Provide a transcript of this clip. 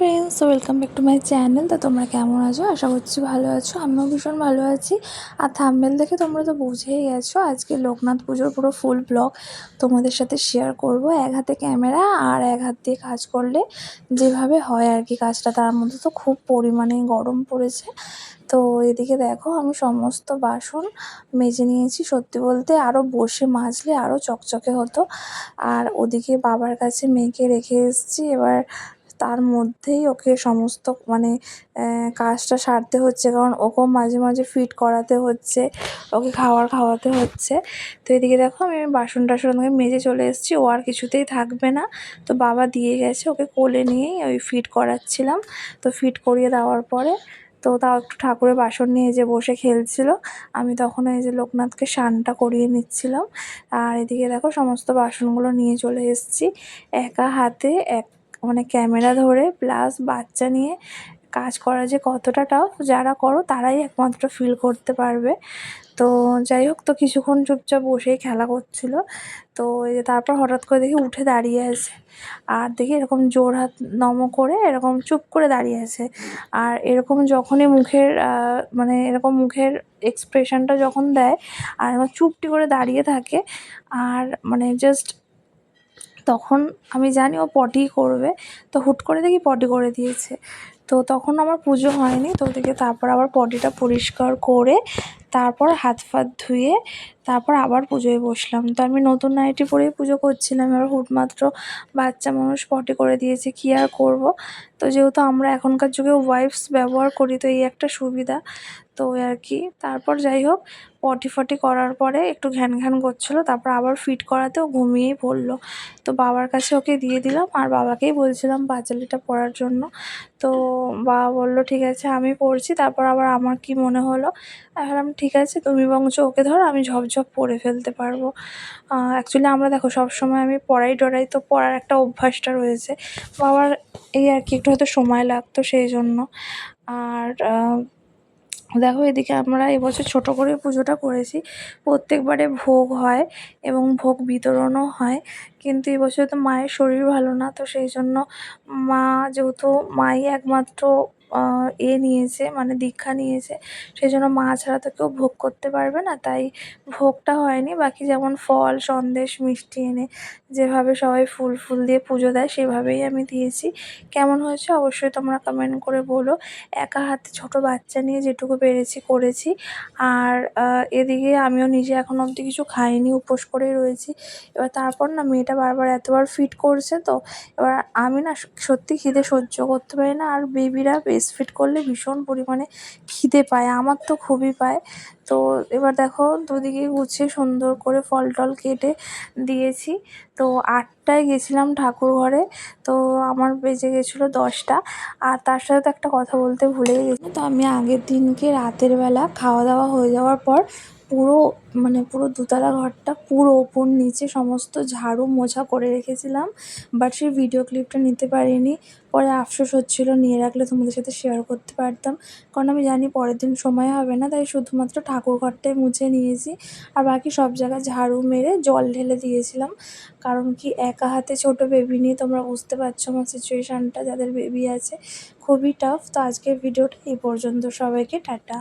Friends, welcome back to my channel. তো তোমরা কেমন আছো? আশা করছি ভালো আছো। আমিও ভীষণ ভালো আছি। আর থাম্বনেল দেখে তোমরা তো বুঝেই গেছো আজকে লোকনাথ পুজোর পুরো ফুল ব্লগ তোমাদের সাথে শেয়ার করব। এক হাতে ক্যামেরা আর এক হাত দিয়ে কাজ করলে যেভাবে হয় আর কি কাজটা, তার মধ্যে তো খুব পরিমাণে গরম পড়েছে। তো এদিকে দেখো আমি সমস্ত বাসন মেজে নিয়েছি। সত্যি বলতে আরও বসে মাজলে আরও চকচকে হতো। আর ওদিকে বাবার কাছে মেয়েকে রেখে এসেছি। এবার তার মধ্যেই ওকে সমস্ত কাজটা সারতে হচ্ছে, কারণ ওকেও মাঝে মাঝে ফিড করাতে হচ্ছে, ওকে খাওয়াতে হচ্ছে। তো এদিকে দেখো আমি বাসন টাসন মেজে চলে এসেছি। ও আর কিছুতেই থাকবে না, তো বাবা দিয়ে গেছে, ওকে কোলে নিয়েই ওই ফিড করাচ্ছিলাম। তো ফিড করিয়ে দেওয়ার পরে তো তাও একটু ঠাকুরের বাসন নিয়ে যে বসে খেলছিল। আমি তখন এই যে লোকনাথকে স্নানটা করিয়ে নিচ্ছিলাম। আর এদিকে দেখো সমস্ত বাসনগুলো নিয়ে চলে এসেছি। একা হাতে ক্যামেরা ধরে প্লাস বাচ্চা নিয়ে কাজ করা যে কতটা টাফ, যারা করো তারাই একমাত্র ফিল করতে পারবে। তো যাই হোক, তো কিছুক্ষণ চুপচাপ বসেই খেলা করছিল। তো এই যে তারপর হঠাৎ করে দেখি উঠে দাঁড়িয়ে আছে। আর দেখি এরকম জোর হাত নমো করে এরকম চুপ করে দাঁড়িয়ে আছে। আর এরকম যখনই এরকম মুখের এক্সপ্রেশনটা যখন দেয় আর এরকম চুপটি করে দাঁড়িয়ে থাকে, আর জাস্ট তখন আমি জানি ও পটি করবে। তো হুট করে দেখি পটি করে দিয়েছে। তো তখন আমার পুজো হয়নি। তো ওদিকে তারপর আবার পটিটা পরিষ্কার করে তারপর হাত ফাত ধুয়ে তারপর আবার পুজোয় বসলাম। তো আমি নতুন নাইটি পরেই পুজো করছিলাম। এবার হুটমাত্র বাচ্চা মানুষ পটি করে দিয়েছে, কী আর করব। তো যেহেতু আমরা এখনকার যুগে ওয়াইপস ব্যবহার করি, তো এই একটা সুবিধা। তো আর কি তারপর যাই হোক, পটি ফটি করার পরে একটু ঘ্যান ঘ্যান করছিলো, তারপর আবার ফিট করাতেও ঘুমিয়েই পড়লো। তো বাবার কাছে ওকে দিয়ে দিলাম, আর বাবাকেই বলছিলাম পাঁচালিটা পরার জন্য। তো বাবা বললো ঠিক আছে আমি পড়ছি। তারপর আবার আমার কি মনে হলো, আমি ভাবলাম ঠিক আছে তুমি বরঞ্চ ওকে ধরো, আমি ঝপঝপ পরে ফেলতে পারবো। অ্যাকচুয়ালি আমরা দেখো সবসময় আমি পড়াই টড়াই, তো পড়ার একটা অভ্যাসটা রয়েছে। বাবার এই আর কি একটু হয়তো সময় লাগতো সেই জন্য। আর দেখো এদিকে আমরা এবছর ছোট করে পুজোটা করেছি। প্রত্যেকবারে ভোগ হয় এবং ভোগ বিতরণও হয়, কিন্তু এবছর তো মায়ের শরীর ভালো না। তো সেই জন্য মা, যেহেতু মাই একমাত্র নিয়েছে দীক্ষা নিয়েছে, সেই জন্য মা ছাড়া তো কেউ ভোগ করতে পারবে না, তাই ভোগটা হয়নি। বাকি যেমন ফল সন্দেশ মিষ্টি এনে যেভাবে সবাই ফুল ফুল দিয়ে পুজো দেয় সেভাবেই আমি দিয়েছি। কেমন হয়েছে অবশ্যই তোমরা কমেন্ট করে বলো। একা হাতে ছোট বাচ্চা নিয়ে যেটুকু পেরেছি করেছি। আর এদিকে আমিও নিজে এখনও অবধি কিছু খাইনি, উপোস করেই রয়েছি। এবার তারপর না মেয়েটা বারবার এতবার ফিট করছে, তো এবার আমি না সত্যি খিদে সহ্য করতে পারি না। আর বেবিরা ব্রেস্ট ফিড করলে ভীষণ পরিমাণে খিদে পায়, আমার তো খুবই পায়। তো এবার দেখো দুদিকে গুছিয়ে সুন্দর করে ফল টল কেটে দিয়েছি। তো 8টায় গেছিলাম ঠাকুর ঘরে, তো আমার বেজে গেছিলো 10টা। আর তার সাথে তো একটা কথা বলতে ভুলেই গেছি। তো আমি আগের দিনকে রাতের বেলা খাওয়া দাওয়া হয়ে যাওয়ার পর পুরো পুরো দোতলা ঘরটা পুরো ওপর নিচে সমস্ত ঝাড়ু মোছা করে রেখেছিলাম, বাট সেই ভিডিও ক্লিপটা নিতে পারিনি। পরে আফসোস হচ্ছিলো, নিয়ে রাখলে তোমাদের সাথে শেয়ার করতে পারতাম, কারণ আমি জানি পরের দিন সময় হবে না, তাই শুধুমাত্র ঠাকুর ঘরটাই মুছে নিয়েছি। আর বাকি সব জায়গায় ঝাড়ু মেরে জল ঢেলে দিয়েছিলাম, কারণ কি একা হাতে ছোট বেবি নিয়ে তোমরা বুঝতে পারছো আমার সিচুয়েশানটা, যাদের বেবি আছে খুবই টাফ। তো আজকের ভিডিওটা এই পর্যন্ত, সবাইকে টাটা।